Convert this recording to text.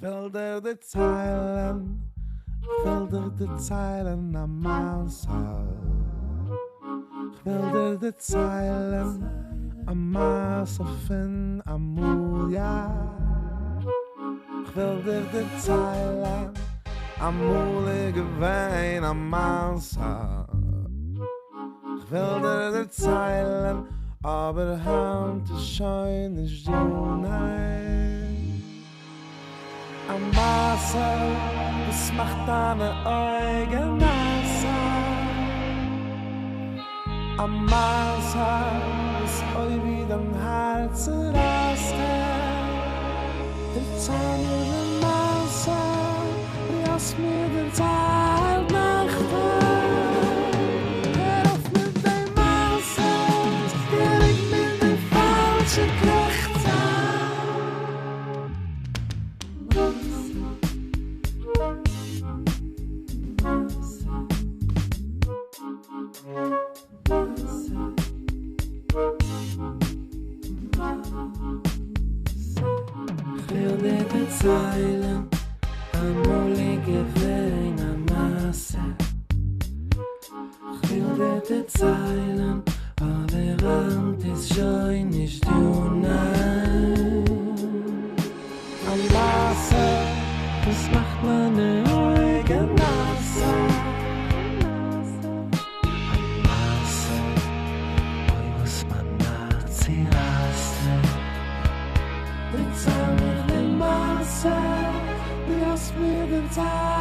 will dir Zeilen, will dir die Zeilen am Maseh. Ich will dir Zeilen am Maseh von Amulia. Ich will dir die Zeilen Amule Gäuwän am Maseh. Ich will dir die Zeilen, aber Hand ist שוין nicht du, nein. Am Maseh, das macht deine Augen nasser. Am Maseh, das oi wie dein Herz rastet. Der Zahn in der Maseh, lass mir den Zahn nächten. Zeilen, amole Gäuwän am Maseh. Ich will dir die Zeilen, aber Hand ist שוין nicht du, nein. Am Maseh, das macht meine Augen nasser. Am Maseh, oi was man nazi rastet. Die Zeilen Maseh, lass mir den Zeit.